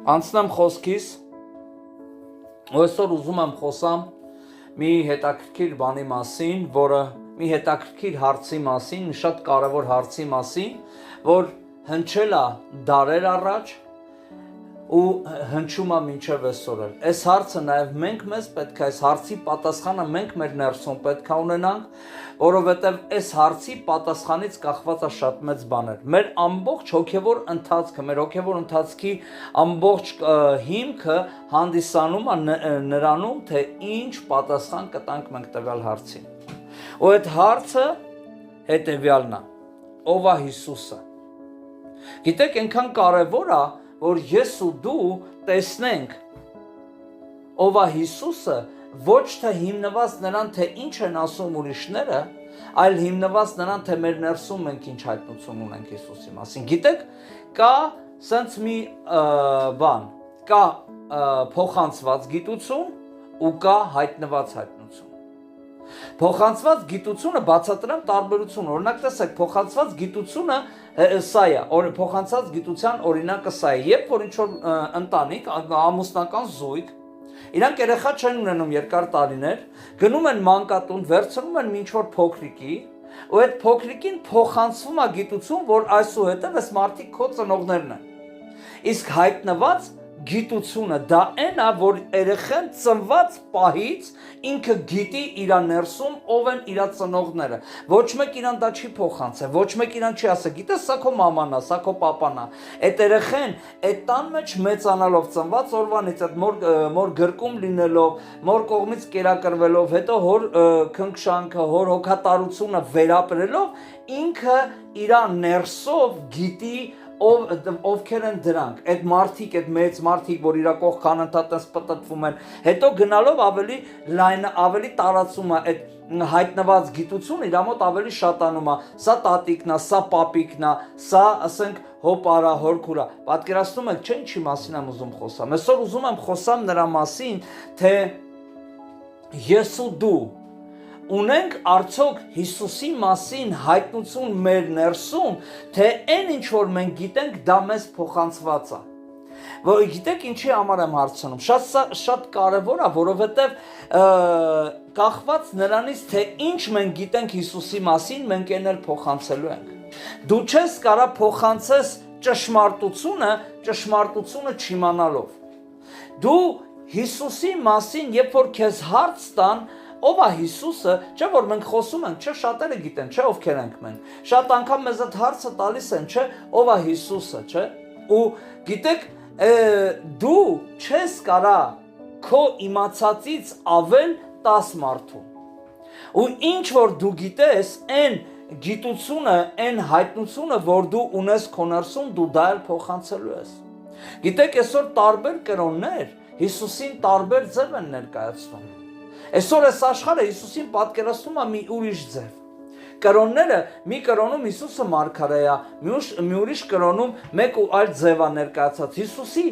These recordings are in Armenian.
Անցնեմ խոսքիս, ու այսօր ուզում եմ խոսամ մի հետաքրքիր բանի մասին, որը մի հետաքրքիր հարցի մասին, մի շատ կարևոր հարցի մասին, որ հնչել է դարեր առաջ ու հնչում է մինչև այսօր էլ։ Այս հարցը նաև մենք մեզ պետք է այս հարցի պատասխանը մենք մեր ներսում պետք է ունենանք, որովհետև այս հարցի պատասխանից կախված է շատ մեծ բաներ։ Մեր ամբողջ հոգևոր ընթացքը, մեր հոգևոր ընթացքի ամբողջ հիմքը հանդիսանում է նրանում, թե ինչ պատասխան կտանք մենք տվյալ հարցին։ Ու այդ հարցը հետևյալն է. ով է Հիսուսը։ Գիտեք, այնքան կարևոր է, որ ես ու դու տեսնենք ով է Հիսուսը, ոչ թե հիմնված նրան, թե ինչ են ասում ուրիշները, այլ հիմնված նրան, թե մեր ներսում մենք ինչ հայտնություն ունենք Հիսուսի մասին։ Գիտեք, կա սենց մի բան, կա փոխանցված գիտություն ու կա հայտնված հայտնություն։ Փոխանցված գիտությունը բացատրեմ տարբերություն։ Օրինակ տեսեք, փոխանցված գիտությունը սա է, փոխանցված գիտության օրինակը սա է, երբ որ ինչ-որ ընտանիք, ամուսնական զույգ, իրանք երեխա չեն ունենում երկար տարիներ, գնում են մանկատուն, վերցնում են ինչ-որ փոքրիկի, ու այդ փոքրիկին փոխանցվում է գիտություն, որ այսուհետև այս մարդիկ քո ծնողներն են։ Իսկ հայտնված գիտությունը դա այն է, որ երեխան ծնված պահից ինքը գիտի իր ներսում ով են իր ծնողները։ Ոչ մեկ իրան դա չի փոխանցել, ոչ մեկ իրան չի ասել, գիտես, սա քո մաման է, սա քո պապան է։ Այդ երեխան այդ տան մեջ մեծանալով ծնված օրվանից այդ մոր գրկում լինելով, մոր կողմից կերակրվելով, հետո հոր քնքշանքը, հոր հոգատարությունը վերապրելով, ինքը իր ներսով գիտի ովքեր են դրանք, այդ մարդիկ, այդ մեծ մարդիկ, որ իր կողք անընդհատ պտտվում են, հետո գնալով ավելի լայն, ավելի տարածում է այդ հայտնված գիտությունը, իր մոտ ավելի շատանում է, սա տատիկն է, սա պապիկն է, սա, ասենք, հոպարա, հորքուրա։ Պատկերացնում եք, չէ՞ ինչի մասին եմ ուզում խոսամ։ Այսօր ուզում եմ խոսամ նրա մասին, թե ես ու դու ունենք արդյոք Հիսուսի մասին հայտնություն մեր ներսում, թե այն ինչ որ մենք գիտենք, դա մեզ փոխանցված է։ Որ գիտեք ինչի համար եմ հարցնում, շատ կարևոր է, որովհետև կախված նրանից, թե ինչ մենք գիտենք Հիսուսի մասին, մենք այն էլ փոխանցելու ենք։ Դու չես կարա փոխանցես ճշմարտությունը չիմանալով։ Դու Հիսուսի մասին, երբ որ քեզ հարց տան, ով է Հիսուսը, չէ՞ որ մենք խոսում ենք, չէ՞ շատերը գիտեն, չէ՞ ովքեր ենք մենք։ Շատ անգամ մեզ այդ հարցը տալիս են, չէ՞, ով է Հիսուսը, չէ՞։ Ու գիտեք, դու չես կարա քո իմացածից ավել 10 մարդու։ Ու ինչ որ դու գիտես, այն գիտությունը, այն հայտնությունը, որ դու ունես քո ներսում, դու դա էլ փոխանցելու ես։ Գիտեք, այսօր տարբեր կրոններ Հիսուսին տարբեր ձև են ներկայացնում։ Այսօր այս աշխարհը Հիսուսին պատկերացնում է մի ուրիշ ձև։ Կրոնները, մի կրոնում Հիսուսը մարգարե է, մի ուրիշ կրոնում մեկ ու այլ ձև է ներկայացած։ Հիսուսի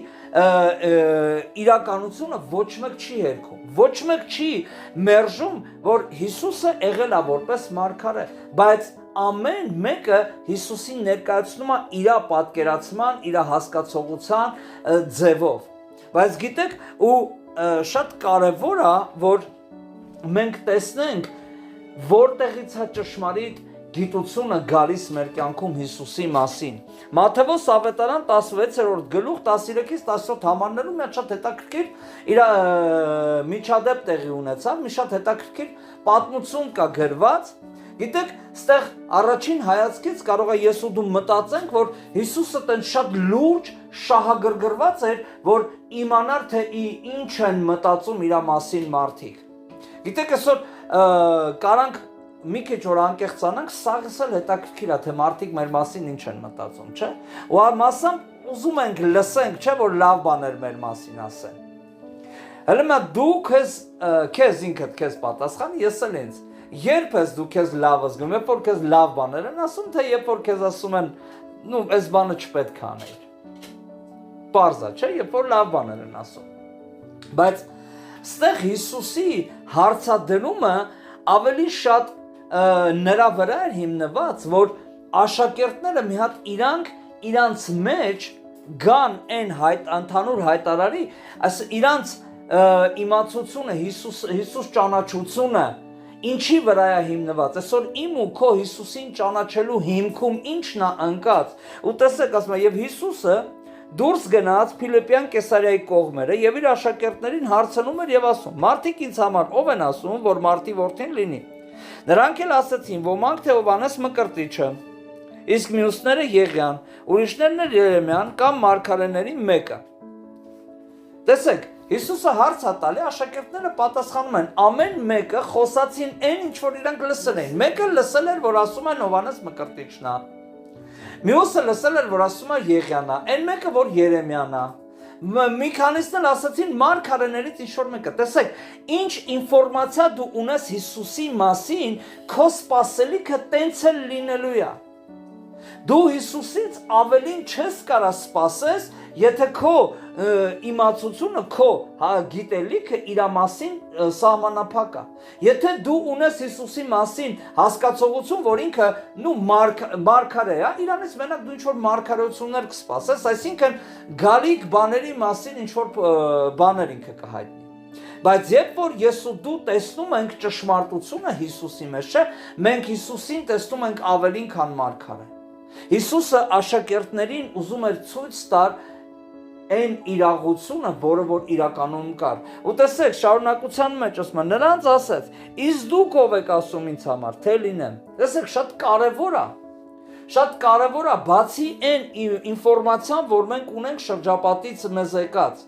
իրականությունը ոչ մեկ չի հերքում, ոչ մեկ չի մերժում, որ Հիսուսը եղել է որպես մարգարե, բայց ամեն մեկը Հիսուսին ներկայացնում է իր պատկերացման, իր հասկացողության ձևով։ Բայց գիտեք, ու շատ կարևոր է, որ մենք տեսնենք որտեղից է ճշմարիտ գիտությունը գալիս մեր կյանքում Հիսուսի մասին։ Մատթեոս ավետարան 16-րդ գլուխ 13-ից 17 համարներում մի շատ հետաքրքիր իր միջադեպ տեղի ունեցավ, մի շատ հետաքրքիր պատմություն կա գրված։ Գիտեք, ստեղ առաջին հայացքից կարող է ես ու դու մտածենք, որ Հիսուսը տեն շատ լուրջ շահագրգռված էր, որ իմանար, թե ինչ են մտածում իր մասին մարդիկ։ Գիտեք, այսօր կարանք մի քիչ որ անկեղծանանք, սաղս էլ հետաքրքիր է, թե մարդիկ մեր մասին ինչ են մտածում, չէ՞։ Ու մասամբ ուզում ենք լսենք, չէ՞ որ լավ բաներ մեր մասին ասեն։ Հələ մա դու քեզ ինքդ քեզ պատասխան, ես էլ ինձ։ Երբ ես դու քեզ լավ զգում, երբ որ քեզ լավ բաներ են ասում, թե երբ որ քեզ ասում են, նու, այս բանը չպետք է անել։ Պարզ է, չէ՞, երբ որ լավ բաներ են ասում։ Բայց ստեղ Հիսուսի հարցադրումը ավելի շատ նրա վրա էր հիմնված, որ աշակերտները մի հատ իրանց մեջ գան այն ընդհանուր հայտարարի, այս իրանց իմացությունը, Հիսուս ճանաչությունը ինչի վրա է հիմնված, այսօր իմ ու քո Հիսուսին ճանաչելու հիմքում ինչն է ընկած, ու տեսեք ասում է, եւ Հիսուսը դուրս գնաց Փիլիպպյան Կեսարիայի կողմերը եւ իր աշակերտներին հարցնում էր եւ ասում. «Մարդիկ ինձ համար ով են ասում, որ Մարտի որդին լինի»։ Նրանք էլ ասացին. «Ոմանք թե Հովհաննես Մկրտիչը, իսկ մյուսները Եղիան, ուրիշներն էլ Երեմիան կամ մարգարեների մեկը»։ Տեսեք, Հիսուսը հարց է տալի, աշակերտները պատասխանում են, ամեն մեկը խոսացին այն, ինչ որ իրանք լսել էին։ Մեկը լսել էր, որ ասում են Հովհաննես Մկրտիչն է։ Մյուսը լսել էր, որ ասում է Եղիան է, այն մեկը, որ Երեմիան է։ Մի քանիսն էլ ասացին մարգարեներից ինչ-որ մեկը։ Տեսեք, ինչ ինֆորմացիա դու ունես Հիսուսի մասին, քո սպասելիքը տենց էլ լինելու է։ Դու Հիսուսից ավելին չես կարա սպասես, եթե քո իմացությունը, քո գիտելիքը իր մասին սահմանափակ է։ Եթե դու ունես Հիսուսի մասին հասկացողություն, որ ինքը մարգարե է, իրանից մենակ դու ինչ-որ մարգարեություններ կսպասես, այսինքն գալիք բաների մասին ինչ-որ բաներ ինքը կհայտնի։ Բայց երբ որ ես ու դու տեսնում ենք ճշմարտությունը Հիսուսի մեջ, չէ, մենք Հիսուսին տեսնում ենք ավելին, քան մարգարե։ Հիսուսը աշակերտներին ուզում էր ցույց տալ այն իրողությունը, որը որ իրականում կար։ Ու տեսեք, շարունակության մեջ ասում է, նրանց ասեց. «Իսկ դուք ով եք ասում ինձ համար, թե լինեմ»։ Տեսեք, շատ կարևոր է։ Շատ կարևոր է, բացի այն ինֆորմացիան, որ մենք ունենք շրջապատից մեզ եկած։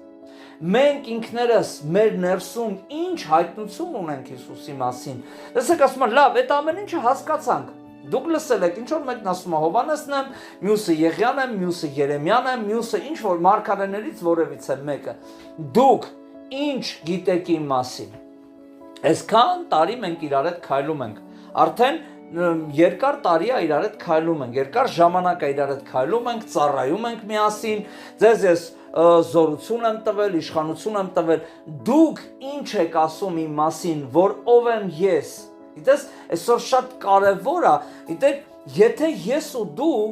Մենք ինքներս մեր ներսում ինչ հայտնություն ունենք Հիսուսի մասին։ Տեսեք, ասում է, լավ, այդ ամեն ինչը հասկացանք։ Դուք լսել եք, ինչ որ մեկն ասում է Հովհաննեսն է, մյուսը Եղիան է, մյուսը Երեմիան է, մյուսը ինչ որ մարգարեներից որևից է մեկը։ Դուք ինչ գիտեք իմ մասին։ Այսքան տարի մենք իրար հետ քայլում ենք։ Արդեն երկար տարի է իրար հետ քայլում ենք, երկար ժամանակ է իրար հետ քայլում ենք, ծառայում ենք միասին, ձեզ ես զորություն եմ տվել, իշխանություն եմ տվել։ Դուք ինչ եք ասում իմ մասին, որ ով եմ ես։ Գիտես, այսօր շատ կարևոր է, գիտեք, եթե ես ու դու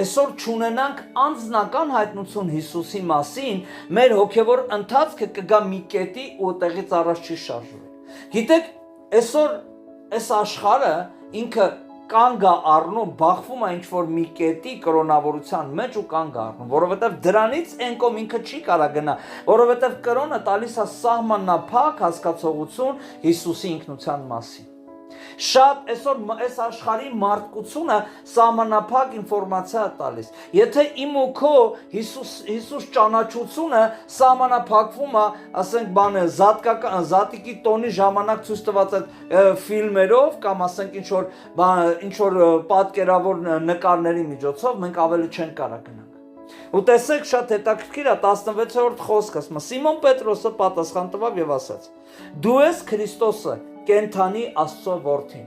այսօր չունենանք անձնական հայտնություն Հիսուսի մասին, մեր հոգևոր ընթացքը կգա մի կետի ու տեղից առաջ չի շարժվի։ Գիտեք, այսօր այս աշխարհը ինքը կանգ է առնում, բախվում է ինչ-որ մի կետի կրոնավորության մեջ ու կանգ է առնում, որովհետև դրանից այն կողմ ինքը չի կարա գնա, որովհետև կրոնը տալիս է սահմանափակ հասկացողություն Հիսուսի ինքնության մասին։ Շատ այսօր այս աշխարհի մարդկությունը սահմանափակ ինֆորմացիա է տալիս։ Եթե իմ ու քո Հիսուս ճանաչությունը սահմանափակվում է, ասենք բանը զատիկի տոնի ժամանակ ցույց տված այդ ֆիլմերով կամ ասենք ինչ որ պատկերավոր նկարների միջոցով, մենք ավելի չենք կարող գնանք։ Ու տեսեք, շատ հետաքրքիր է 16-րդ խոսքը, ասում է Սիմոն Պետրոսը պատասխան տվավ եւ ասաց. «Դու ես Քրիստոսը, կենթանի Աստծո որդին»։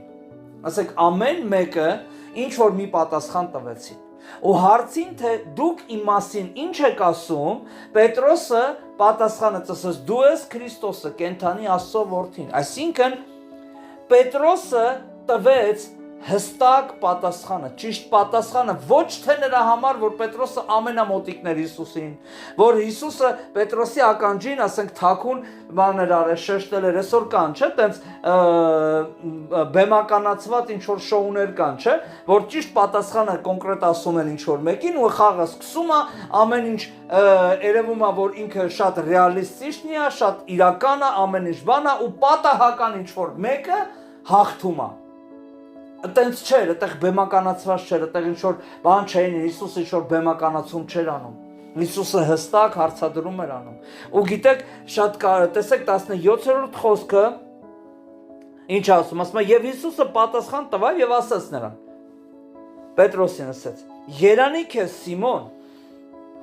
Ասեք, ամեն մեկը ինչ որ մի պատասխան տվեցին։ Ու հարցին, թե դուք իմ մասին ինչ եք ասում, Պետրոսը պատասխանը ասաց. «Դու ես Քրիստոսը, կենթանի Աստծո որդին»։ Այսինքն Պետրոսը տվեց հստակ պատասխանը, ճիշտ պատասխանը, ոչ թե նրա համար, որ Պետրոսը ամենամոտիկն էր Հիսուսին, որ Հիսուսը Պետրոսի ականջին, ասենք, թաքուն բաներ արել, շեշտել էր, այսօր կան, չէ, տենց բեմականացված ինչ որ շոուներ կան, չէ, որ ճիշտ պատասխանը կոնկրետ ասում են ինչ որ մեկին ու խաղը սկսում է, ամեն ինչ երևում է, որ ինքը շատ ռեալիստիկ է, շատ իրական է, ամեն ինչ բան է ու պատահական ինչ որ մեկը հաղթում է։ Այտենց չէր, այդտեղ բեմականացված չէր, այդտեղ ինչ-որ բան չէին, Հիսուսը ինչ-որ բեմականացում չէր անում։ Հիսուսը հստակ հարցադրում էր անում։ Ու գիտեք, շատ տեսեք 17-րդ խոսքը ինչ ասում, ասում է, եւ Հիսուսը պատասխան տվավ եւ ասաց նրան։ Պետրոսին ասաց. «Երանի քեզ Սիմոն,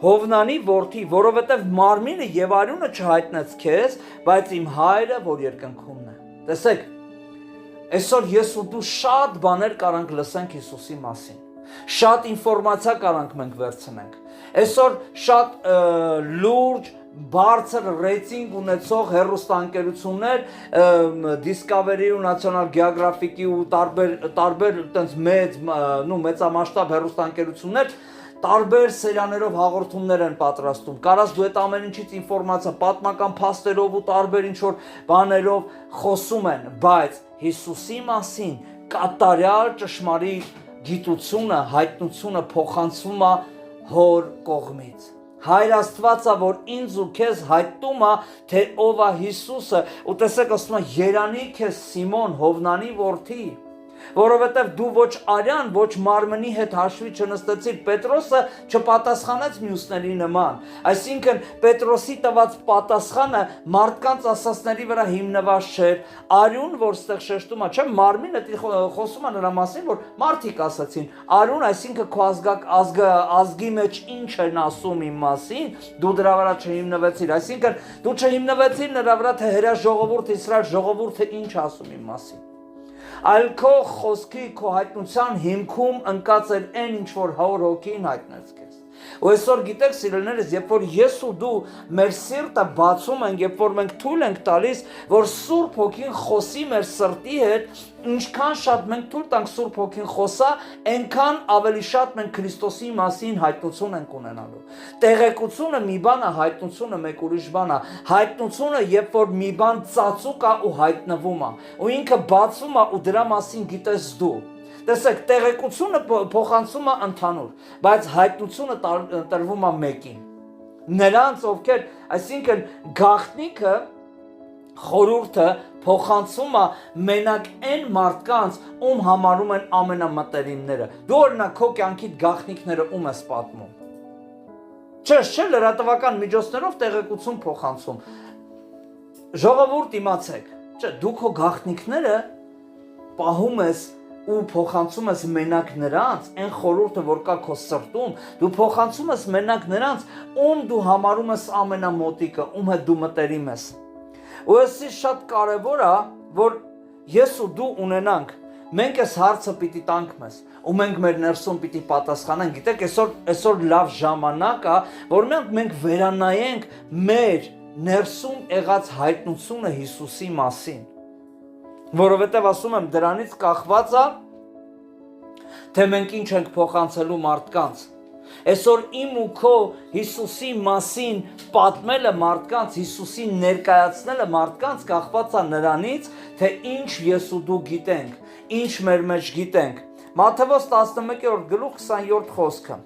Հովնանի որդի, որովհետեւ մարմինը եւ արյունը չհայտնեց քեզ, բայց իմ հայրը, որ երկնքումն է»։ Տեսեք, այսօր ես ու դու շատ բաներ կարանք լսենք Հիսուսի մասին, շատ ինֆորմացիա կարանք մենք վերցնենք, այսօր շատ լուրջ, բարձր ռեյտինգ ունեցող հեռուստաընկերություններ, Discovery ու National Geographic-ի ու տարբեր տենց մեծամասշտաբ հեռուստաընկերություններ տարբեր սերաներով հաղորդումներ են պատրաստում, կարաս դու այդ ամեն ինչից ինֆորմացիա, պատմական փաստերով ու տարբեր ինչ-որ բաներով խոսում են, բայց Հիսուսի մասին կատարյալ ճշմարիտ գիտությունը, հայտնությունը փոխանցվում է Հոր կողմից։ Հայր Աստվածը, որ ինձ ու քեզ հայտնում է, թե ով է Հիսուսը, ու տեսեք ասում է երանի քեզ Սիմոն Հովնանի որդի, որովհետև դու ոչ արյան, ոչ մարմնի հետ հաշվի չնստեցիր։ Պետրոսը չպատասխանեց մյուսների նման, այսինքն Պետրոսի տված պատասխանը մարդկանց ասածների վրա հիմնված չէր, արյուն, որ ստեղ շեշտում է, չէ՞, մարմինը խոսում է նրա մասին, որ մարդիկ ասացին, արյուն, այսինքն քո ազգի մեջ ինչ են ասում իմ մասին, դու դրա վրա չհիմնվեցիր, այսինքն դու չհիմնվեցիր նրա վրա, թե հրաշ ժողովուրդ Իսրայել ժողովուրդը ինչ ասում իմ մասին, այլ քո խոսքի, քո հայտնության հիմքում ընկած էր այն, ինչ որ Հոր Հոգին հայտնեց քեզ։ Ու այսօր գիտեք, սիրելիներս, երբ որ ես ու դու մեր սիրտը բացում ենք, երբ որ մենք թույլ ենք տալիս, որ Սուրբ Հոգին խոսի մեր սրտի հետ, ինչքան շատ մենք թույլ տանք Սուրբ Հոգին խոսա, այնքան ավելի շատ մենք Քրիստոսի մասին հայտնություն ենք ունենալու։ Տեղեկությունը մի բան է, հայտնությունը մեկ ուրիշ բան է։ Հայտնությունը, երբ որ մի բան ծածուկ է ու հայտնվում է, ու ինքը բացում է ու դրա մասին գիտես դու։ Տեսեք, տեղեկությունը փոխանցում է ընդհանուր, բայց հայտնությունը տրվում է մեկին։ Նրանց, ովքեր, այսինքն գաղտնիքը, խորհուրդը փոխանցում է մենակ այն մարդկանց, ում համարում են ամենամտերիմները։ Դու օրինակ քո կյանքիդ գաղտնիքները ում ես պատմում։ Չէ, լրատվական միջոցներով տեղեկություն փոխանցում։ Ժողովուրդ իմացեք, չէ, դու քո գաղտնիքները պահում ես ու փոխանցում ես մենակ նրանց, այն խորհուրդը, որ կա քո սրտում, դու փոխանցում ես մենակ նրանց, ում դու համարում ես ամենամոտիկը, ում հետ դու մտերիմ ես։ Ու էսի շատ կարևոր է, որ ես ու դու ունենանք, մենք այս հարցը պիտի տանք մեզ, ու մենք մեր ներսում պիտի պատասխանենք։ Գիտեք, այսօր լավ ժամանակ է, որ մենք վերանայենք մեր ներսում եղած հայտնությունը Հիսուսի մասին, որովհետև ասում եմ, դրանից կախված է, թե մենք ինչ ենք փոխանցելու մարդկանց։ Այսօր իմ ու քո Հիսուսի մասին պատմելը մարդկանց, Հիսուսին ներկայացնելը մարդկանց կախված է նրանից, թե ինչ ես ու դու գիտենք, ինչ մեր մեջ գիտենք։ Մատթեոս 11:27 խոսքը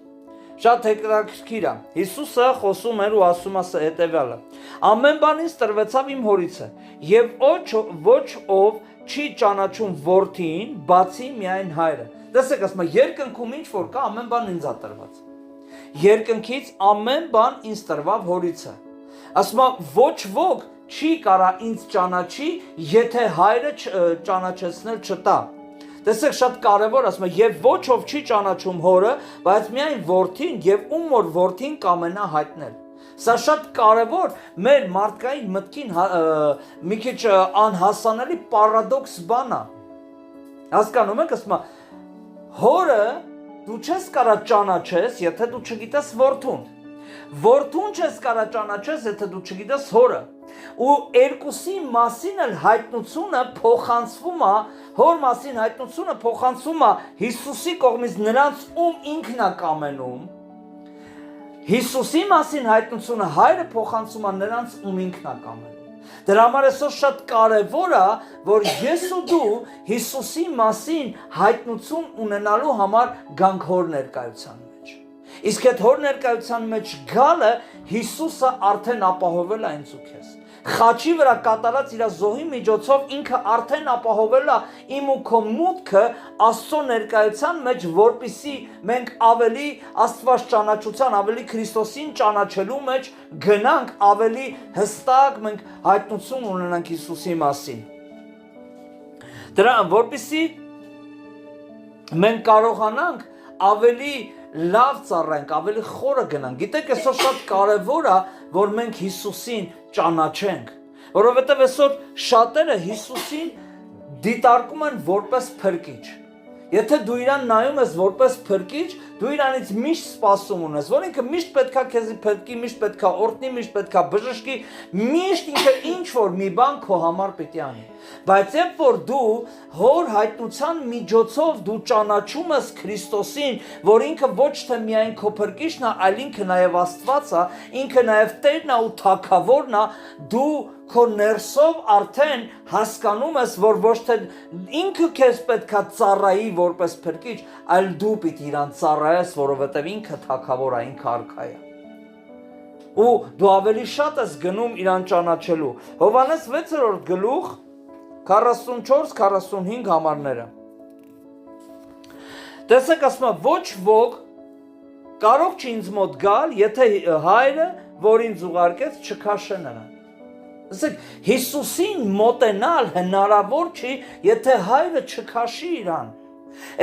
շատ հետաքրքիր է։ Հիսուսը խոսում էր ու ասում է հետևյալը. ամեն բան ինձ տրվեցավ իմ հորից է, եւ ոչ ով չի ճանաչում որդին, բացի միայն հայրը։ Տեսեք, ասում է, երկնքում ինչ որ կա, ամեն բան ինձ է տրված։ Երկնքից ամեն բան ինձ տրվավ հորիցը։ Ասում է, ոչ ոք չի կարա ինձ ճանաչի, եթե հայրը ճանաչեցնել չտա։ Տեսեք, շատ կարևոր, ասում է, եւ ոչ ով չի ճանաչում հորը, բայց միայն որդին եւ ում որ որդին կամենա հայտնել։ Սա շատ կարևոր մեր մարդկային մտքին մի քիչ անհասանելի պարադոքս բան է։ Հասկանում եք, ասում է, հորը դու չես կարա ճանաչես, եթե դու չգիտես որդուն։ Որդուն չես կարա ճանաչես, եթե դու չգիտես հորը։ Ու երկուսի մասին էլ հայտնությունը փոխանցվում է, հոր մասին հայտնությունը փոխանցվում է Հիսուսի կողմից նրանց, ում ինքն է կամենում։ Հիսուսի մասին հայտնությունը հայրը փոխանցում է նրանց, ում ինքն է կամենում։ Դրա համար այսօր շատ կարևոր է, որ ես ու դու Հիսուսի մասին հայտնություն ունենալու համար գանք հոր ներկայության մեջ։ Իսկ այդ հոր ներկայության մեջ գալը Հիսուսը արդեն ապահովել է ինձ ու քեզ։ Խաչի վրա կատարած իր զոհի միջոցով ինքը արդեն ապահովել է իմ ու քո մուտքը Աստծո ներկայության մեջ, որպեսզի մենք ավելի Աստված ճանաչության, ավելի Քրիստոսին ճանաչելու մեջ գնանք, ավելի հստակ մենք հայտնություն ունենանք Հիսուսի մասին։ Դրա որպեսզի մենք կարողանանք ավելի լավ ծառայենք, ավելի խորը գնանք։ Գիտեք, այսօր շատ կարևոր է, որ մենք Հիսուսին ճանաչենք, որովհետև այսօր շատերը Հիսուսին դիտարկում են որպես փրկիչ։ Եթե դու իրան նայում ես որպես փրկիչ, դու իրանից միշտ սպասում ունես, որ ինքը միշտ պետքա քեզի փրկի, միշտ պետքա օրհնի, միշտ պետքա բժշկի, միշտ ինքը ինչ որ մի բան քո համար պիտի անի։ Բայց երբ որ դու հոր հայտնության միջոցով դու ճանաչում ես Քրիստոսին, որ ինքը ոչ թե միայն քո փրկիչն է, այլ ինքը նաև Աստված է, ինքը նաև Տերն է ու Թագավորն է, դու քո ներսով արդեն հասկանում ես, որ ոչ թե ինքը քեզ պետքա ծառայի որպես փրկիչ, այլ դու պիտի իրան ծառայես, որովհետև ինքը Թագավոր է, ինքը արքա է։ Ու դու ավելի շատ ես գնում իրան ճանաչելու։ Հովհաննես 6-րդ գլուխ 44-45 համարները։ Տեսեք, ասում է, ոչ ոք կարող չի ինձ մոտ գալ, եթե հայրը, որ ինձ ուղարկեց, չքաշե նրան։ Ասեք, Հիսուսին մոտենալ հնարավոր չի, եթե հայրը չքաշի իրան։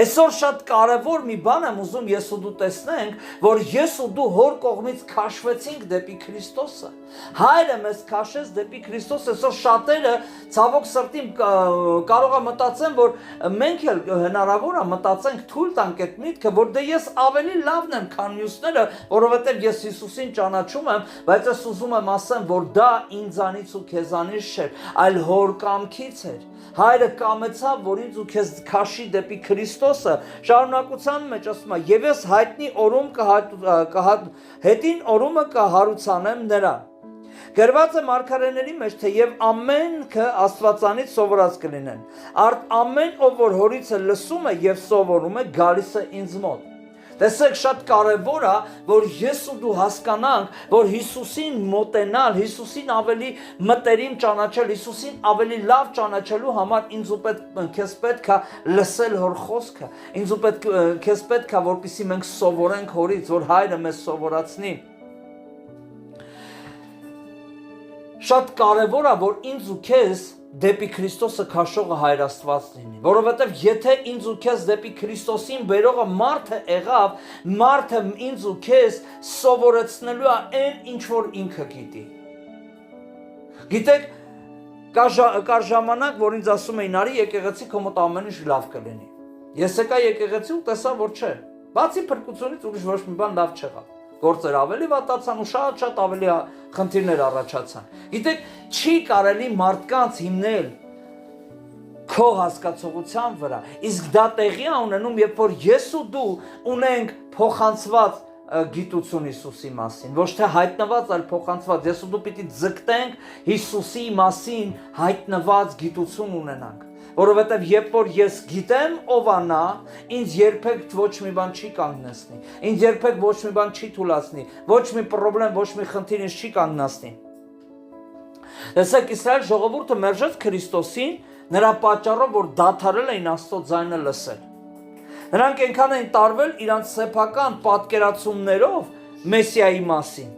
Այսօր շատ կարևոր մի բան եմ ուզում ես ու դու տեսնենք, որ ես ու դու հոր կողմից քաշվեցինք դեպի Քրիստոսը։ Հայրը մեզ քաշեց դեպի Քրիստոս, այսօր շատերը ցավոք սրտի կարող է մտածեն, որ մենք էլ հնարավոր է մտածենք, թույլ տանք այդ միտքը, որ դե ես ավելի լավն եմ, քան մյուսները, որովհետև ես Հիսուսին ճանաչում եմ, բայց ես ուզում եմ ասեմ, որ դա ինձանից ու քեզանից չէր, այլ հոր կամքից էր։ Հայրը կամեցավ, որ ինձ ու քեզ քաշի դեպի Քրիստոսը, շարունակության մեջ ասում է, եւ ես հայտնի օրում հետին օրումը կհարուցանեմ նրան։ Գրված է մարգարեների մեջ, թե եւ ամենքը Աստվածանից սովորած կլինեն։ Արդ ամեն ով որ հորից է լսում է եւ սովորում է, գալիս է ինձ մոտ։ Տեսեք, շատ կարևոր է, որ ես ու դու հասկանանք, որ Հիսուսին մոտենալ, Հիսուսին ավելի մտերիմ ճանաչել, Հիսուսին ավելի լավ ճանաչելու համար ինձ ու քեզ պետք է լսել հոր խոսքը, ինձ ու քեզ պետք է, որպեսզի մենք սովորենք հորից, որ հայրը մեզ սովորացնի։ Շատ կարևոր է, որ ինձ ու քեզ դեպի Քրիստոսը քաշողը Հայր Աստված լինի, որովհետև եթե ինձ ու քեզ դեպի Քրիստոսին բերողը մարդը եղավ, մարդը ինձ ու քեզ սովորեցնելու է այն, ինչ որ ինքը գիտի։ Գիտեք, կար ժամանակ, որ ինձ ասում էին, արի եկեղեցի քո մոտ ամեն ինչ լավ կլինի։ Ես եկա եկեղեցի ու տեսա, որ չէ։ Բացի փրկությունից ուրիշ ոչ մի բան լավ չեղավ։ Գործեր ավելի վատացան ու շատ ավելի խնդիրներ առաջացան։ Գիտեք, չի կարելի մարդկանց հիմնել քո հասկացողության վրա, իսկ դա տեղի է ունենում, երբ որ ես ու դու ունենք փոխանցված գիտություն Հիսուսի մասին, ոչ թե հայտնված, այլ փոխանցված։ Ես ու դու պիտի ձգտենք Հիսուսի մասին հայտնված գիտություն ունենանք, որովհետև երբ որ ես գիտեմ ով է նա, ինձ երբեք ոչ մի բան չի կանգնեցնի, ինձ երբեք ոչ մի բան չի թուլացնի, ոչ մի պրոբլեմ, ոչ մի խնդիր ինձ չի կանգնացնի։ Տեսեք, Իսրայել ժողովուրդը մերժեց Քրիստոսին նրա պատճառով, որ դադարել էին Աստծո ձայնը լսել։ Նրանք այնքան էին տարվել իրանց սեփական պատկերացումներով Մեսիայի մասին,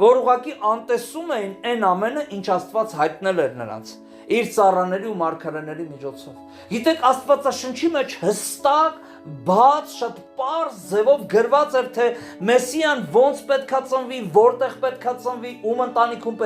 որ ուղղակի անտեսում էին այն ամենը, ինչ Աստված հայտնել էր նրանց իր ծառաների ու մարգարեների միջոցով։ Գիտեք, Աստվածաշնչի մեջ հստակ, բաց, շատ պարզ ձևով գրված էր, թե Մեսիան ոնց պետքա ծնվի, որտեղ պետքա ծնվի, ում ընտանիքում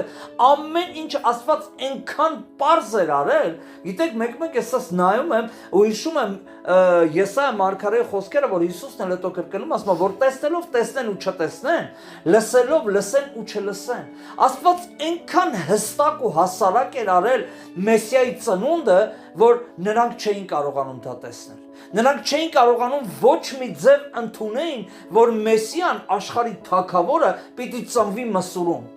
ամեն ինչ Աստված այնքան պարզ էր արել։ Գիտեք, մեկ-մեկ ես նայում եմ ու հիշում եմ Եսայա մարգարեի խոսքերը, որ Հիսուսն էլ հետո կրկնում, ասում է, որ տեսնելով տեսնեն ու չտեսնեն, լսելով լսեն ու չլսեն։ Աստված այնքան հստակ ու հասարակ էր արել Մեսիայի ծնունդը, որ նրանք չէին կարողանում դա տեսնել։ Նրանք չէին կարողանում ոչ մի ձև ընդունեին, որ Մեսիան աշխարհի թագավորը պիտի ծնվի Մսուրում։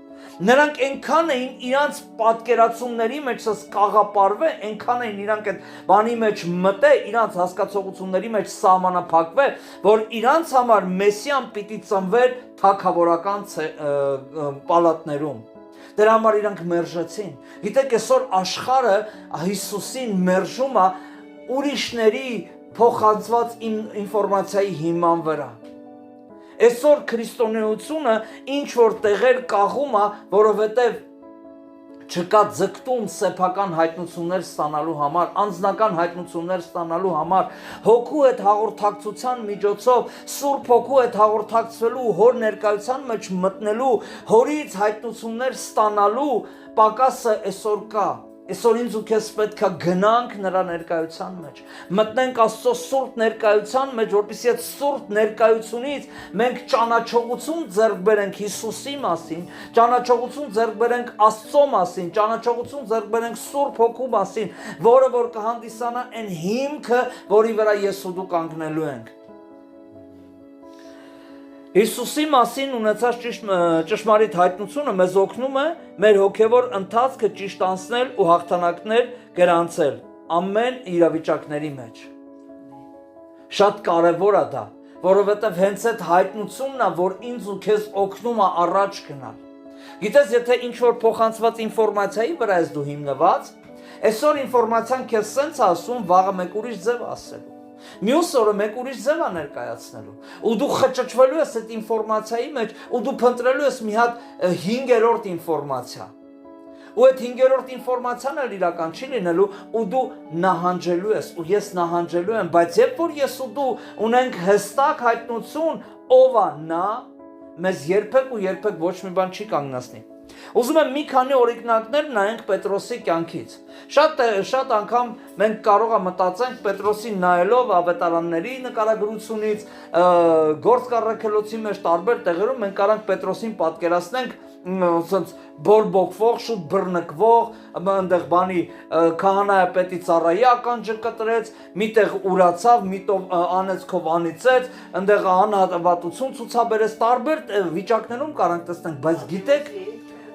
Նրանք այնքան էին իրանց պատկերացումների մեջ կաղապարվե, այնքան էին իրանք այդ բանի մեջ մտե, իրանց հասկացողությունների մեջ սահմանափակվե, որ իրանց համար Մեսիան պիտի ծնվեր թագավորական պալատներում։ Դրա համար իրանք մերժեցին։ Գիտեք, այսօր աշխարհը Հիսուսին մերժում է ուրիշների փոխանցված ինֆորմացիայի հիման վրա։ Այսօր քրիստոնեությունը ինչ որ տեղեր կաղում է, որովհետև չկա ձգտում սեփական հայտնություններ ստանալու համար, անձնական հայտնություններ ստանալու համար, հոգու հետ հաղորդակցության միջոցով, Սուրբ Հոգու հետ հաղորդակցվելու, հոր ներկայության մեջ մտնելու, հորից հայտնություններ ստանալու պակասը այսօր կա։ Այսօր ինձ ու քեզ պետք է գնանք նրա ներկայության մեջ, մտնենք Աստծո սուրբ ներկայության մեջ, որպեսզի այդ սուրբ ներկայությունից մենք ճանաչողություն ձեռք բերենք Հիսուսի մասին, ճանաչողություն ձեռք բերենք Աստծո մասին, ճանաչողություն ձեռք բերենք Սուրբ Հոգու մասին, որը որ կհանդիսանա այն հիմքը, որի վրա ես ու դու կանգնելու ենք։ Հիսուսի մասին ունեցած ճշմարիտ հայտնությունը մեզ օգնում է մեր հոգևոր ընթացքը ճիշտ անցնել ու հաղթանակներ գրանցել ամեն իրավիճակների մեջ։ Շատ կարևոր է դա, որովհետև հենց այդ հայտնությունն է, որ ինձ ու քեզ օգնում է առաջ գնալ։ Գիտես, եթե ինչ-որ փոխանցված ինֆորմացիայի վրա ես դու հիմնված, այսօր ինֆորմացիան քեզ սենց ասում, վաղը մեկ ուրիշ ձև ասելու։ Մյուս օրը մեկ ուրիշ ձև է ներկայացնելու, ու դու խճճվելու ես այդ ինֆորմացիայի մեջ, ու դու փնտրելու ես մի հատ 5-րդ ինֆորմացիա։ Ու այդ 5-րդ ինֆորմացիան էլ իրական չի լինելու, ու դու նահանջելու ես, ու ես նահանջելու եմ, բայց երբ որ ես ու դու ունենք հստակ հայտնություն, ով է նա, մեզ երբեք ու երբեք ոչ մի բան չի կանգնեցնի։ Ուզում եմ մի քանի օրինակներ նայենք Պետրոսի կյանքից։ Շատ անգամ մենք կարող ենք մտածենք Պետրոսին նայելով ավետարանների նկարագրությունից, Գործք առաքելոցի մեջ տարբեր տեղերում մենք կարող ենք Պետրոսին պատկերացնենք ասենց բորբոքվող, շուտ բռնկվող, այնտեղ բանի քահանայապետի ծառայի ականջը կտրեց, միտեղ ուրացավ, միտով անեցքով անիծեց, այնտեղ անհավատություն ցուցաբերեց, տարբեր վիճակներում կարող ենք տեսնենք, բայց գիտեք,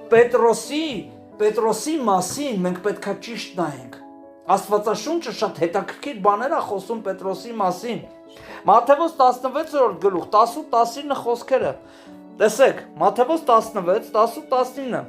Պետրոսի մասին մենք պետքա ճիշտ նայենք։ Աստվածաշունչը շատ հետաքրքիր բաներ է խոսում Պետրոսի մասին։ Մատթեոս 16-րդ գլուխ 10-19 խոսքերը։ Տեսեք, Մատթեոս 16, 10-19։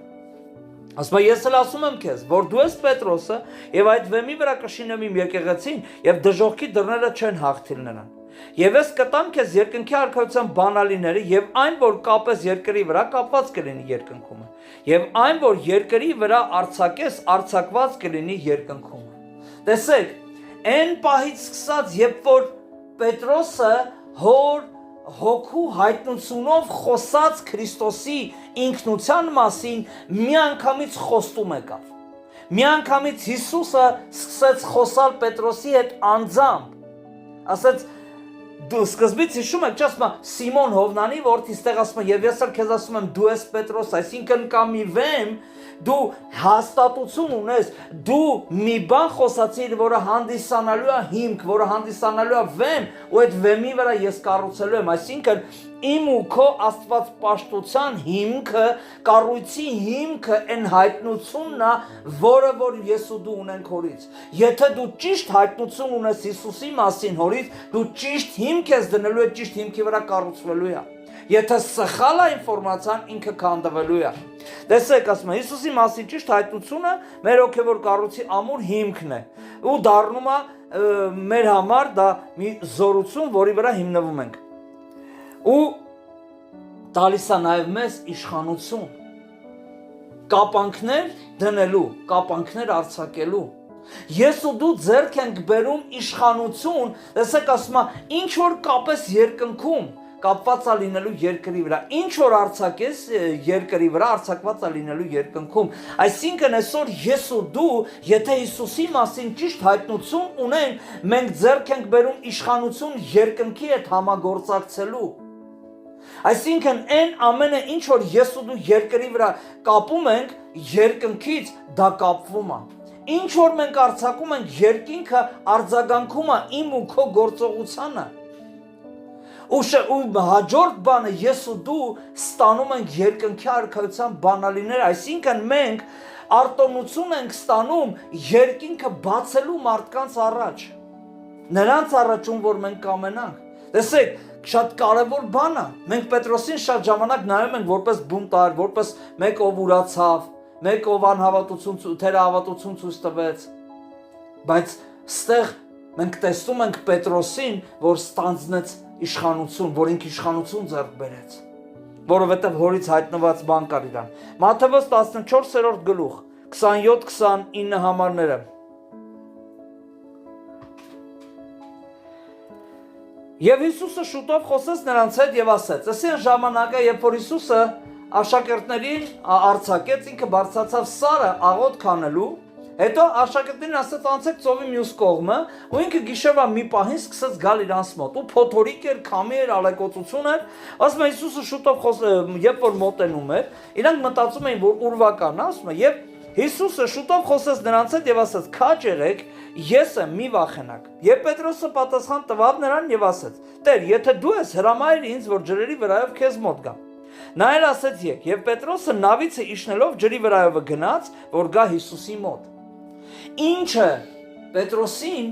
Ասում է, ես էլ ասում եմ քեզ, որ դու ես Պետրոսը, եւ այդ վեմի վրա կշինեմ իմ եկեղեցին, եւ դժոխքի դռները չեն հաղթիլ նրան։ Եվ ես կտամ քեզ երկնքի արքայության բանալիները, եւ այն, որ կապես երկրի վրա, կապված կլինի երկնքում, եւ այն, որ երկրի վրա արձակես, արձակված կլինի երկնքում։ Տեսեք, այն պահից սկսած, երբ որ Պետրոսը հոր հոգու հայտնությունով խոսած Քրիստոսի ինքնության մասին միանգամից խոստում եկավ։ Միանգամից Հիսուսը սկսեց խոսալ Պետրոսի հետ անձամբ։ Ասեց, դու սկզբից հիշում եք, ասում է Սիմոն Հովնանի որդի, ստեղ ասում է, եւ ես էլ քեզ ասում եմ, դու ես Պետրոս, այսինքն կա մի վեմ, դու հաստատություն ունես, դու մի բան խոսացիր, որը հանդիսանալու է հիմք, որը հանդիսանալու է վեմ, ու այդ վեմի վրա ես կառուցելու եմ, այսինքն իմ ու քո աստվածպաշտության հիմքը, կառույցի հիմքը այն հայտնությունն է, որը որ ես ու դու ունենք հորից։ Եթե դու ճիշտ հայտնություն ունես Հիսուսի մասին հորից, դու ճիշտ հիմք ես դնելու, այդ ճիշտ հիմքի վրա կառուցվելու է։ Եթե սխալ է ինֆորմացիան, ինքը քանդվելու է։ Տեսեք, ասում եմ, Հիսուսի մասին ճիշտ հայտնությունը մեր հոգևոր կառույցի ամուր հիմքն է, ու դառնում է մեր համար դա մի զորություն, որի վրա հիմնվում ենք։ Ու տալիս է նաև մեզ իշխանություն, կապանքներ դնելու, կապանքներ արձակելու։ Ես ու դու ձեռք ենք բերում իշխանություն, տեսեք, ասում է, ինչ որ կապես երկնքում, կապված է լինելու երկրի վրա, ինչ որ արձակես երկրի վրա, արձակված է լինելու երկնքում։ Այսինքն այսօր ես ու դու, եթե Հիսուսի մասին ճիշտ հայտնություն ունենք, մենք ձեռք ենք բերում իշխանություն երկնքի հետ համագործակցելու։ Այսինքն այն ամենը, ինչ որ ես ու դու երկրի վրա կապում ենք, երկնքից դա կապվում է։ Ինչ որ մենք արձակում ենք, երկինքը արձագանքում է իմ ու քո գործողությանը։ Ու հաջորդ բանը ես ու դու ստանում ենք երկնքի արքայության բանալիներ, այսինքն մենք արտոնություն ենք ստանում երկինքը բացելու մարդկանց առաջ, նրանց առաջում, որ մենք կամենանք։ Տեսեք, շատ կարևոր բան է, մենք Պետրոսին շատ ժամանակ նայում ենք որպես բունտար, որպես մեկ ով ուրացավ, մեկ ով անհավատություն, թերահավատություն ցույց տվեց, բայց ստեղ մենք տեսնում ենք Պետրոսին, որ ստանձնեց իշխանություն, որ ինքը իշխանություն ձեռք բերեց, որովհետև հորից հայտնված բան կար իրան։ Մատթեոս 14-րդ գլուխ 27-29 համարները։ Եվ Հիսուսը շուտով խոսեց նրանց հետ եւ ասեց. «Այս այն ժամանակը, երբ որ Հիսուսը աշակերտներին արձակեց, ինքը բարձրացավ սարը աղոթք անելու, Հետո աշակերտներին ասաց անցեք ծովի մյուս կողմը, ու ինքը գիշերվա մի պահին սկսեց գալ իրանց մոտ, ու փոթորիկ էր, քամի էր, ալեկոծություն էր, ասում է Հիսուսը շուտով երբ որ մոտենում էր, իրանք մտածում էին, որ ուրվական, ասում է, եւ Հիսուսը շուտով խոսեց նրանց հետ եւ ասաց. «Քաջ եղեք, ես եմ, մի վախենաք»։ Եվ Պետրոսը պատասխան տվավ նրան եւ ասաց. «Տեր, եթե դու ես, հրամայիր ինձ, որ ջրերի վրայով քեզ մոտ գամ»։ Նա էլ ասաց. «Եկ», եւ Պետրոսը նավիցը իջնելով ջրի վրայով գնաց, որ գա Հիսուսի մոտ։ Ինչը Պետրոսին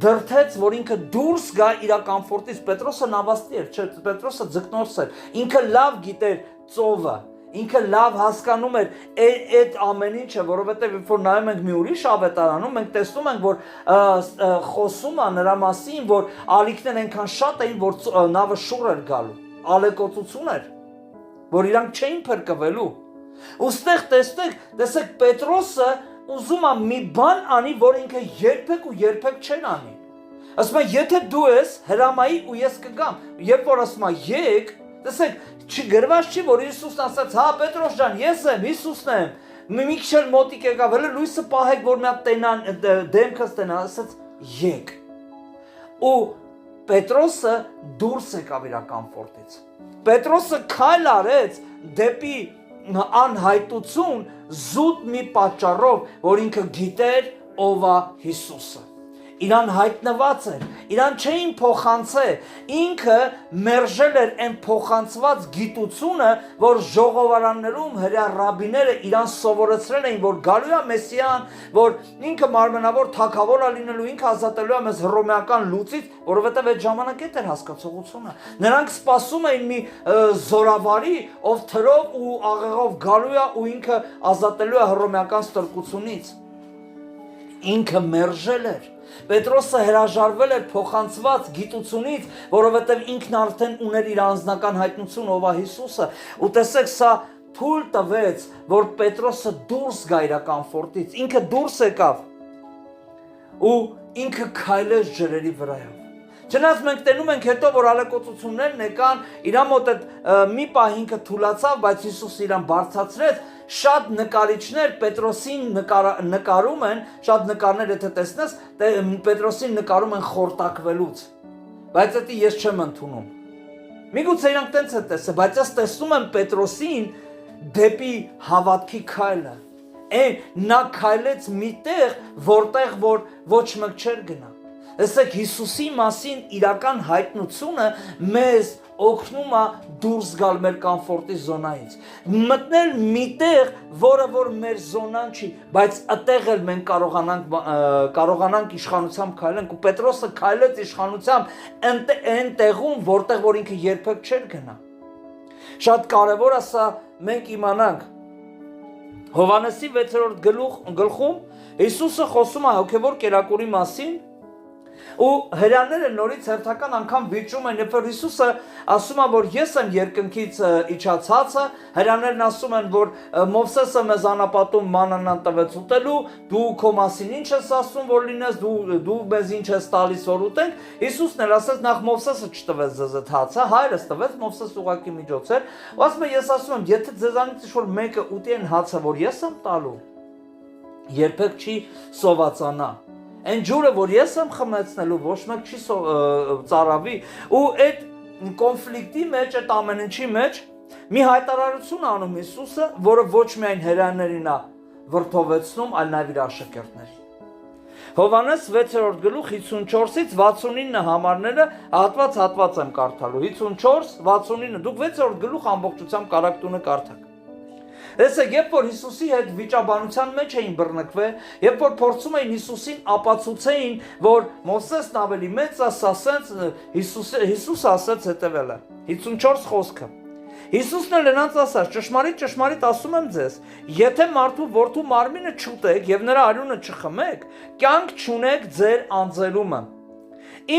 դրթեց, որ ինքը դուրս գա իր կոմֆորտից։ Պետրոսը նավաստի էր, չէ, Պետրոսը ձկնորս էր, ինքը լավ գիտեր ծովը, ինքը լավ հասկանում էր այդ ամեն ինչը, որովհետև երբ որ նայում ենք մի ուրիշ ավետարանում, մենք տեսնում ենք, որ խոսում է նրա մասին, որ ալիքներ այնքան շատ էին, որ նավը շուռ էր գալու, ալեկոծություն էր, որ իրանք չէին փրկվելու։ Ոստեղ տեսեք Պետրոսը ուզում է մի բան անի, որ ինքը երբեք չեն անի։ Ասում է, եթե դու ես, հրամայի ու ես կգամ։ Երբ որ ասում է եկ, տեսեք, չգրված չի, որ Հիսուսն ասաց, հա Պետրոս ջան, ես եմ, Հիսուսն եմ, մի քիչ էլ մոտիկ եկավ, հələ լույսը պահեք, որ մի հատ տենան, դեմքս տենան, ասաց եկ։ Ու Պետրոսը դուրս եկավ իր կոմֆորտից։ Պետրոսը քայլ արեց դեպի անհայտություն զուտ մի պատճառով, որ ինքը գիտեր ով է Հիսուսը։ Իրան հայտնված էր, իրան չէին փոխանցել, ինքը մերժել էր այն փոխանցված գիտությունը, որ ժողովարաններում հրյա ռաբիները իրան սովորեցրել էին, որ գալու է Մեսիան, որ ինքը մարմնավոր թագավոր է լինելու, ինքը ազատելու է մեզ հռոմեական լուծից, որովհետև այդ ժամանակ այդ էր հասկացողությունը։ Նրանք սպասում էին մի զորավարի, ով թրով ու աղեղով գալու է ու ինքը ազատելու է հռոմեական ստրկությունից։ Ինքը մերժել էր։ Պետրոսը հրաժարվել էր փոխանցված գիտությունից, որովհետև ինքն արդեն ուներ իր անձնական հայտնություն ով է Հիսուսը, ու տեսեք սա թույլ տվեց, որ Պետրոսը դուրս գա իր կոմֆորտից, ինքը դուրս եկավ ու ինքը քայլեց ջրերի վրայով։ Չնայած մենք տենում ենք հետո, որ ալեկոծություններն եկան, իր մոտ մի պահ ինքը թուլացավ, բայց Հիսուսը իրան բարձրացրեց։ Շատ նկարիչներ Պետրոսին նկարում են, շատ նկարներ եթե տեսնես, Պետրոսին նկարում են խորտակվելուց, բայց դա ես չեմ ընդունում։ Միգուցե իրանք տենց են տեսել, բայց ես տեսնում եմ Պետրոսին դեպի հավատքի քայլը։ Նա քայլեց միտեղ, որտեղ որ ոչ մեկ չէր գնա։ Տեսեք, Հիսուսի մասին իրական հայտնությունը մեզ օգնում է դուրս գալ մեր կոմֆորտի զոնայից, մտնել միտեղ, որը որ մեր զոնան չի, բայց այդտեղ էլ մենք կարողանանք իշխանությամբ քայլենք, ու Պետրոսը քայլեց իշխանությամբ այն տեղում, որտեղ որ ինքը երբեք չէր գնա։ Շատ կարևոր է սա մենք իմանանք։ Հովհաննեսի 6-րդ գլխում Հիսուսը խոսում է հոգևոր կերակուրի մասին, ու հրյաները նորից հերթական անգամ վիճում են, երբ որ Հիսուսը ասում է, որ ես եմ երկնքից իջացածը, հրյաներն ասում են, որ Մովսեսը մեզ անապատում մաննան տվեց ուտելու, դու քո մասին ինչ ես ասում, որ լինես, դու մեզ ինչ ես տալիս, որ ուտենք։ Հիսուսն էլ ասեց, նախ Մովսեսը չտվեց ձեզ այդ հացը, հայրս տվեց, Մովսես ուղղակի միջոց էր, ու ասում է, ես ասում եմ, եթե ձեզանից ինչ-որ մեկը ուտի այն հացը, որ ես եմ տալու, երբեք չի սովածանա։ Այն ջուրը, որ ես եմ խմեցնելու, ոչ մեկ չի ծարավի, ու այդ կոնֆլիկտի մեջ, այդ ամեն ինչի մեջ մի հայտարարություն անում Հիսուսը, որը ոչ միայն հրյաներին է վրդովեցնում, այլ նաև իր աշակերտներին։ Հովհաննես 6-րդ գլուխ 54-ից 69 համարները հատված եմ կարդալու, 54, 69, դուք 6-րդ գլուխ ամբողջությամբ կարաք տունը կարդաք։ Տեսեք, երբ որ Հիսուսի հետ վիճաբանության մեջ էին բռնկվել, երբ որ փորձում էին Հիսուսին ապացուցեին, որ Մովսեսն ավելի մեծ է, ասենց Հիսուսը ասեց հետևելը, 54 խոսքը։ Հիսուսն էլ նրանց ասաց. ճշմարիտ ասում եմ ձեզ, եթե մարդու որդու մարմինը չուտեք եւ նրա արյունը չխմեք, կյանք չունեք ձեր անձերումը։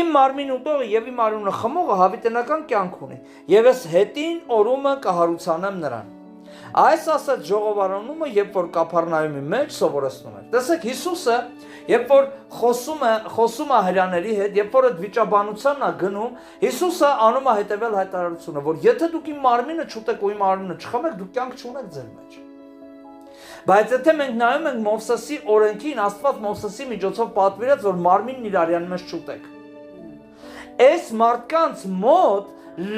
Իմ մարմին ուտողը եւ իմ արյունը խմողը հավիտենական կյանք ունի, եւ ես հետին օրումը կհարուցանեմ նրան։ Այս ասած ժողովարանումը, երբ որ Կափառնայումի մեջ սովորեցնում էր։ Տեսեք, Հիսուսը, երբ որ խոսում է հրյաների հետ, երբ որ այդ վիճաբանությանն է գնում, Հիսուսը անում է հետևել հայտարարությունը, որ եթե դուք իմ մարմինը չուտեք ու իմ արյունը չխմեք, դուք կյանք չունեք ձեր մեջ։ Բայց եթե մենք նայում ենք Մովսեսի օրենքին, Աստված Մովսեսի միջոցով պատվիրեց, որ մարմինն իր արյան մեջ չուտեք։ Այս մարդկանց մոտ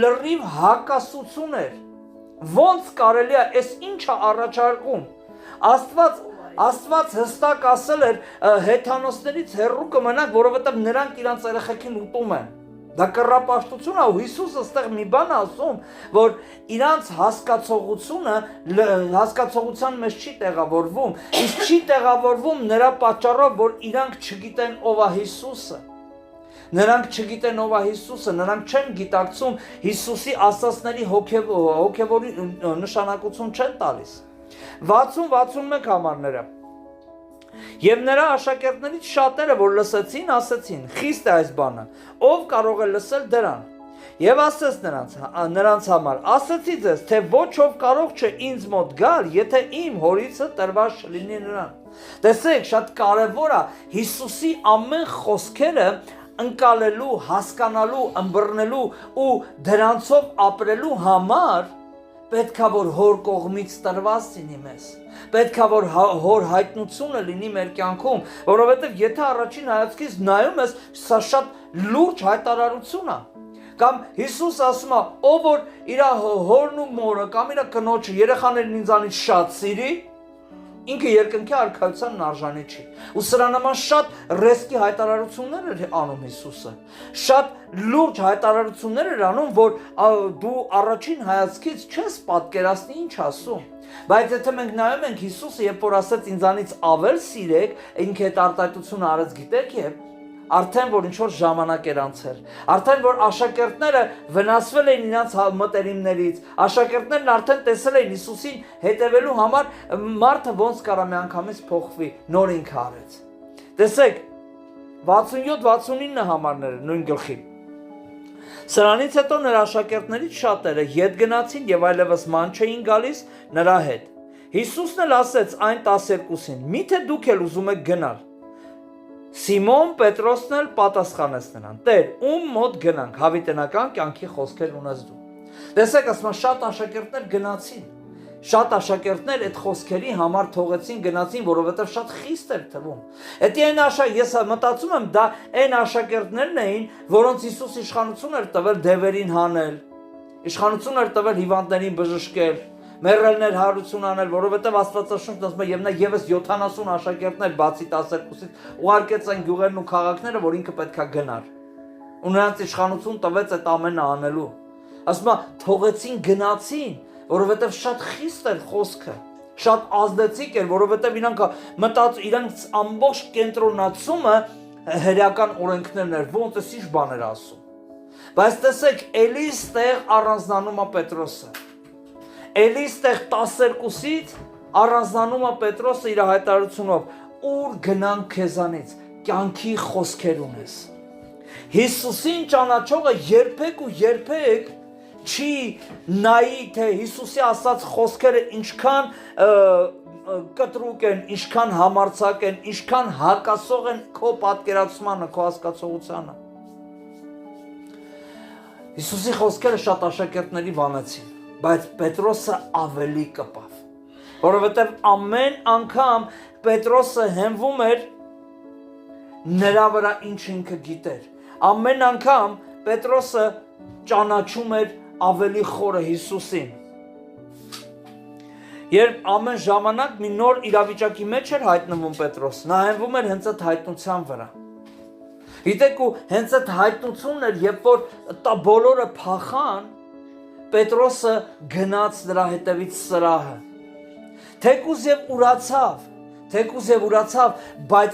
լրիվ հակասություն էր։ Ոնց կարելի է, այս ինչը առաջարկում։ Աստված հստակ ասել էր հեթանոսներից հեռու կմնաք, որովհետև նրանք իրանց երեխեքին ուտում են։ Դա կռապաշտություն է, ու Հիսուսը ստեղ մի բան ասում, որ իրանց հասկացողության մեջ չի տեղավորվում, իսկ չի տեղավորվում նրա պատճառով, որ իրանք չգիտեն ով է Հիսուսը։ Նրանք չգիտեն ով է Հիսուսը, նրանք չեն գիտակցում Հիսուսի ասածների հոգևորի նշանակություն չեն տալիս։ 60-61 համարները։ Եվ նրա աշակերտներից շատերը, որ լսեցին, ասեցին. խիստ է այս բանը, ով կարող է լսել դրան։ Եվ ասեց նրանց համար. ասեցի ձեզ, թե ոչ ով կարող չէ ինձ մոտ գալ, եթե իմ հորիցը տրված չլինի նրան։ Տեսեք, շատ կարևոր է Հիսուսի ամեն խոսքերը ընկալելու, հասկանալու, ըմբռնելու ու դրանցով ապրելու համար պետք է որ հոր կողմից տրված լինի մեզ։ Պետք է որ հոր հայտնությունը լինի մեր կյանքում, որովհետև եթե առաջին հայացքից նայում ես, սա շատ լուրջ հայտարարություն է։ Կամ Հիսուս ասում է, ով որ իր հորն ու մորը կամ իր կնոջը երեխաներն ինձանից շատ սիրի, ինքը երկնքի արքայությանն արժանի չի։ Ու սրա նման շատ ռեսկի հայտարարություններ էր անում Հիսուսը։ Շատ լուրջ հայտարարություններ էր անում, որ դու առաջին հայացքից չես պատկերացնի ինչ ասում։ Բայց եթե մենք նայում ենք Հիսուսը, երբ որ ասեց ինձանից ավել սիրեք, ինքը այդ արտահայտությունը արեց, գիտեք, եւ արդեն որ ինչ-որ ժամանակ էր անցել, արդեն որ աշակերտները վնասվել էին իրենց մտերիմներից, աշակերտներն արդեն տեսել էին Հիսուսին հետևելու համար մարդը ոնց կարա միանգամից փոխվի, նոր ինքը արեց։ Տեսեք, 67-69 համարները նույն գլխի։ Սրանից հետո նրա աշակերտներից շատերը ետ գնացին եւ այլևս ման չէին գալիս նրա հետ։ Հիսուսն էլ ասեց այն 12-ին. միթե դուք էլ ուզում եք գնալ։ Սիմոն Պետրոսն էլ պատասխանեց նրան. Տեր, ում մոտ գնանք, հավիտենական կյանքի խոսքեր ունես դու։ Տեսեք, ասում շատ աշակերտներ գնացին։ Շատ աշակերտներ այդ խոսքերի համար թողեցին, գնացին, որովհետև շատ խիստ էր թվում։ Ես մտածում եմ, դա այն աշակերտներն էին, որոնց Հիսուս իշխանություն էր տվել դևերին հանել, իշխանություն էր տվել հիվանդներին բժշկել, մեռելներ հարություն անել, որովհետև Աստվածաշունչն ասում է, եւ նա եւս 70 աշակերտներ բացի 12-ից ուղարկեց այն գյուղերն ու քաղաքները, որ ինքը պետքա գնար։ Ու նրանց իշխանություն տվեց այդ ամենը անելու։ Ասում է, թողեցին գնացին, որովհետև շատ խիստ էր խոսքը, շատ ազդեցիկ էր, որովհետև իրանք ամբողջ կենտրոնացումը հրեական օրենքներն էր, ոնց էս ինչ բաներ ասում։ Բայց տեսեք, էլի ստեղ առանձնանում է Պետրոսը։ Էլի ստեղ 12-ից առանձնանում է Պետրոսը իր հայտարարությունով. ուր գնանք քեզանից, կյանքի խոսքեր ունես։ Հիսուսին ճանաչողը երբեք ու երբեք չի նայի, թե Հիսուսի ասած խոսքերը ինչքան կտրուկ են, ինչքան համարձակ են, ինչքան հակասող են քո պատկերացմանը, քո հասկացողությանը։ Հիսուսի խոսքերը շատ աշակերտների վանեցին, բայց Պետրոսը ավելի կպավ, որովհետև ամեն անգամ Պետրոսը հենվում էր նրա վրա ինչ ինքը գիտեր, ամեն անգամ Պետրոսը ճանաչում էր ավելի խորը Հիսուսին։ Երբ ամեն ժամանակ մի նոր իրավիճակի մեջ էր հայտնվում Պետրոս, նա հենվում էր հենց այդ հայտնության վրա։ Գիտեք, ու հենց այդ հայտնությունն էր, երբ որ բոլորը փախան, Պետրոսը գնաց նրա հետևից սրահը։ Թեկուզ եւ ուրացավ, բայց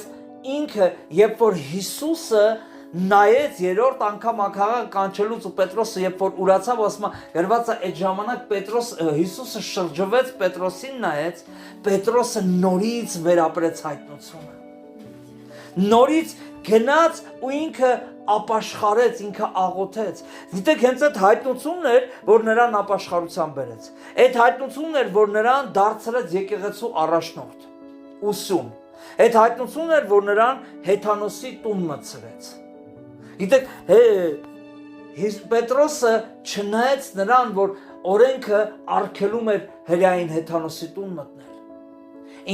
ինքը, երբ որ Հիսուսը նայեց երրորդ անգամ աքաղը կանչելուց ու Պետրոսը երբ որ ուրացավ, ասում է, գրված է այդ ժամանակ Հիսուսը շրջվեց Պետրոսին նայեց, Պետրոսը նորից վերապրեց հայտնությունը։ Նորից գնաց ու ինքը ապաշխարեց, ինքը աղոթեց։ Գիտեք, հենց այդ հայտնությունն էր, որ նրան ապաշխարության բերեց։ Այդ հայտնությունն էր, որ նրան դարձրեց եկեղեցու առաջնորդ, ուսում։ Այդ հայտնությունն էր, որ նրան հեթանոսի տուն մտցրեց։ Գիտեք, Պետրոսը չնայեց նրան, որ օրենքը արգելում էր հրեային հեթանոսի տուն մտնել։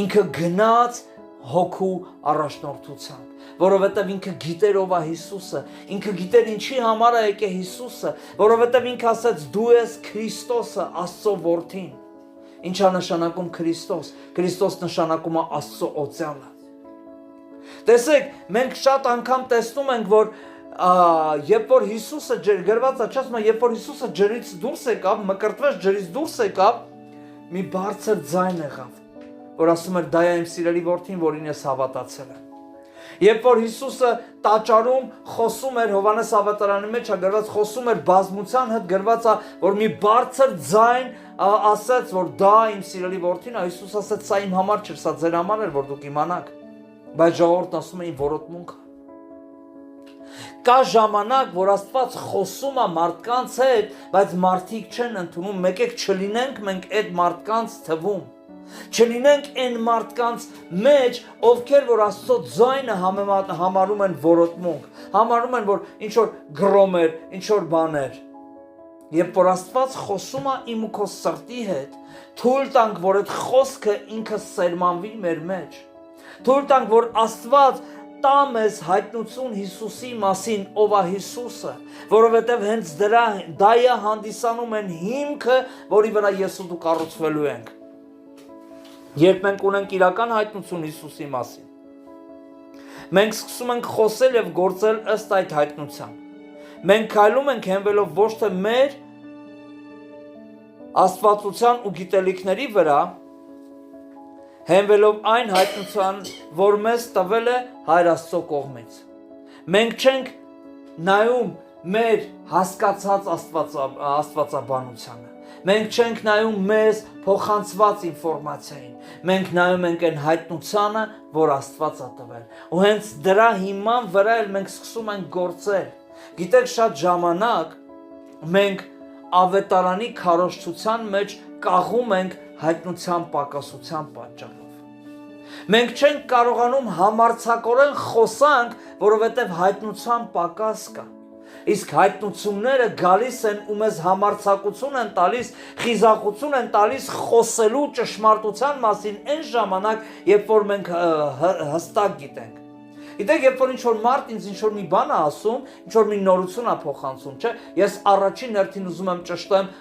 ինքը գնաց հոգու առաջնորդությամբ, որովհետև ինքը գիտեր ով է Հիսուսը, ինքը գիտեր ինչի համար է եկել Հիսուսը, որովհետև ինքը ասաց դու ես Քրիստոսը, Աստծո որդին։ Ինչ է նշանակում Քրիստոս։ Քրիստոս նշանակում է Աստծո օծյալը։ Տեսեք, մենք շատ անգամ տեսնում ենք, որ երբ որ Հիսուսը գրված է, ասում է, երբ որ Հիսուսը ջրից դուրս եկավ, մկրտվեց ջրից դուրս եկավ, մի բարձր ձայն եղավ, որ ասում էր դա է իմ սիրելի որդին, որին ես հավատացել եմ։ Երբ որ Հիսուսը տաճարում խոսում էր, Հովհաննես ավետարանի մեջ է գրված, խոսում էր բազմության հետ, գրված է, որ մի բարձր ձայն ասաց, որ դա իմ սիրելի որդին է, Հիսուս ասաց, սա իմ համար չէր, սա ձեր համար էր, որ դուք իմանաք, բայց ժողովուրդն ասում է իմ որոտմունքը։ Կա ժամանակ, որ Աստված խոսում է մարդկանց հետ, բայց մարդիկ չեն ընդունում, եկեք չլինենք մենք այդ մարդկանց թվում, չլինենք այն մարդկանց մեջ, ովքեր որ Աստծո ձայնը համարում են որոտմունք, համարում են, որ ինչ որ գրոմեր, ինչ որ բաներ։ Երբ որ Աստված խոսում է իմ ու քո սրտի հետ, թույլ տանք, որ այդ խոսքը ինքը սերմանվի մեր մեջ։ Թույլ տանք, որ Աստված տա մեզ հայտնություն Հիսուսի մասին, ով է Հիսուսը, որովհետև հենց դա է հանդիսանում են հիմքը, որի վրա ես ու դու կառուցվելու ենք։ Երբ մենք ունենք իրական հայտնություն Հիսուսի մասին, մենք սկսում ենք խոսել եւ գործել ըստ այդ հայտնության։ Մենք քայլում ենք հենվելով ոչ թե մեր աստվածության ու գիտելիքների վրա, հենվելով այն հայտնության, որ մեզ տվել է Հայր Աստծո կողմից։ Մենք չենք նայում մեր հասկացած աստվածաբանությանը։ Մենք չենք նայում մեզ փոխանցված ինֆորմացիային։ Մենք նայում ենք այն հայտնությանը, որ Աստված է տվել։ Ու հենց դրա հիման վրա էլ մենք սկսում ենք գործել։ Գիտեք, շատ ժամանակ մենք ավետարանի քարոզչության մեջ կաղում ենք հայտնության պակասության պատճառով։ Մենք չենք կարողանում համարձակորեն խոսանք, որովհետև հայտնության պակաս կա։ Իսկ հայտնությունները գալիս են ու մեզ համարձակություն են տալիս, խիզախություն են տալիս խոսելու ճշմարտության մասին այն ժամանակ, երբ որ մենք հստակ գիտենք։ Գիտեք, երբ որ ինչ-որ մարդ ինձ ինչ-որ մի բան է ասում, ինչ-որ մի նորություն է փոխանցում, չէ, ես առաջին հերթին ուզում եմ ճշտեմ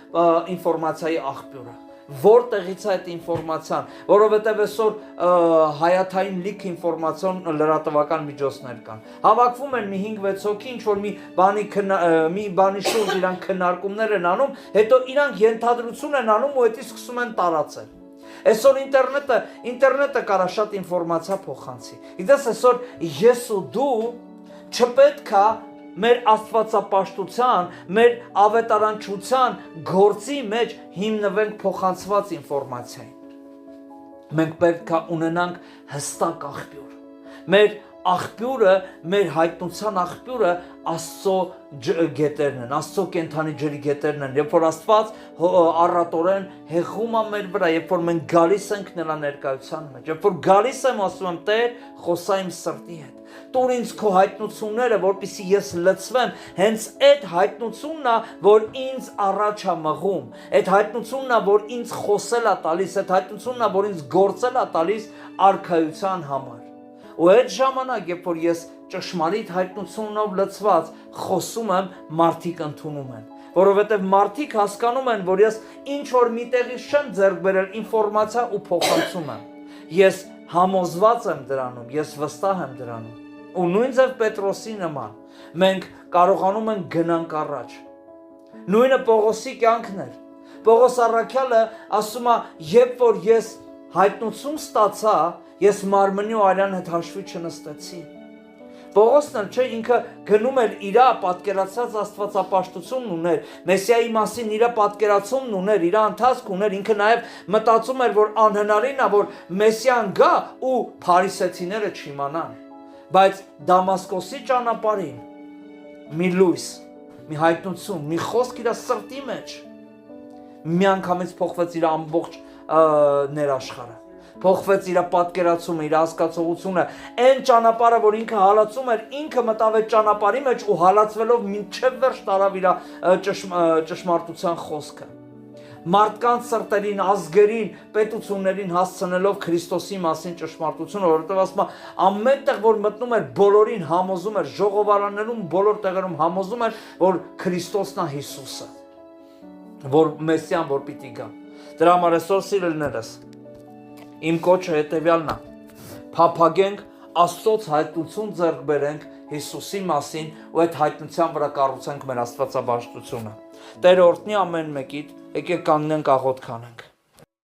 ինֆորմացիայի աղբյուրը։ Որտեղից է այդ ինֆորմացիան, որովհետև այսօր հայաթային լիք ինֆորմացիոն լրատվական միջոցներ կան։ Հավաքվում են մի 5-6 հոգի, ինչ-որ մի բանի շուրջ իրանք քննարկումներ են անում, հետո իրանք ենթադրություն են անում ու հետի սկսում են տարածել։ Այսօր ինտերնետը կարա շատ ինֆորմացիա փոխանցի։ Գիտես, այսօր ես ու դու չպետք է մեր աստվածապաշտության, մեր ավետարանչության գործի մեջ հիմնվենք փոխանցված ինֆորմացիային։ Մենք պետք է ունենանք հստակ աղբյուր։ Մեր աղբյուրը, մեր հայտնության աղբյուրը Աստծո գետերն են, Աստծո կենդանի ջրի գետերն են, երբ որ Աստված առատորեն հեղում է մեր վրա, երբ որ մենք գալիս ենք նրա ներկայության մեջ, երբ որ գալիս եմ ասում եմ Տեր, խոսա իմ սրտի հետ, տուր ինձ քո հայտնությունները, որպեսզի ես լցվեմ, հենց այդ հայտնությունն է, որ ինձ առաջ է մղում, այդ հայտնությունն է, որ ինձ խոսել է տալիս, այդ հայտնությունն է, որ ինձ գործել է տալիս արքայության համար։ Ու այդ ժամանակ, երբ որ ես ճշմարիտ հայտնությունով լցված խոսում եմ, մարդիկ ընդունում են, որովհետև մարդիկ հասկանում են, որ ես ինչ որ միտեղից չեմ ձեռք բերել ինֆորմացիա ու փոխանցում եմ։ Ես համոզված եմ դրանում, ես վստահ եմ դրանում։ Ու նույնիսկ Պետրոսի նման մենք կարողանում ենք գնանք առաջ։ Նույնը Պողոսի կյանքն էր։ Պողոս առաքյալը ասում է, երբ որ ես հայտնություն ստացա, ես մարմնի ու արյան հետ հաշվի չնստեցի։ Պողոսն էլ չէ, ինքը գնում էր իր պատկերացած աստվածապաշտությունն ուներ, Մեսիայի մասին իր պատկերացումն ուներ, իր ընթացք ուներ, ինքը նաև մտածում էր, որ անհնարին է, որ Մեսիան գա ու փարիսեցիները չիմանան։ Բայց Դամասկոսի ճանապարհին մի լույս, մի հայտնություն, մի խոսք իր սրտի մեջ միանգամից փոխվեց իր ամբողջ ներաշխարհը, փոխվեց իր պատկերացումը, իր հասկացողությունը, այն ճանապարհը, որ ինքը հալածում էր, ինքը մտավ այդ ճանապարհի մեջ ու հալածվելով մինչև վերջ տարավ իր ճշմարտության խոսքը։ մարդկանց սրտերին, ազգերին, պետություններին հասցնելով Քրիստոսի մասին ճշմարտությունը, որովհետև ասում է, ամեն տեղ որ մտնում էր, բոլորին համոզում էր, ժողովարաններում, բոլոր տեղերում համոզում էր, որ Քրիստոսն է Հիսուսը, որ Մեսիան որ պիտի գա։ Դրա համար այսօր սիրելիներս, իմ կոչը հետևյալն է. փափագենք, Աստծոց հայտնություն ձեռք բերենք Հիսուսի մասին ու այդ հայտնության վրա կառուցենք մեր աստվածաբաշխությունը։ Տերը օրհնի ամեն մեկիդ, եկեք կանգնենք աղոթք անենք։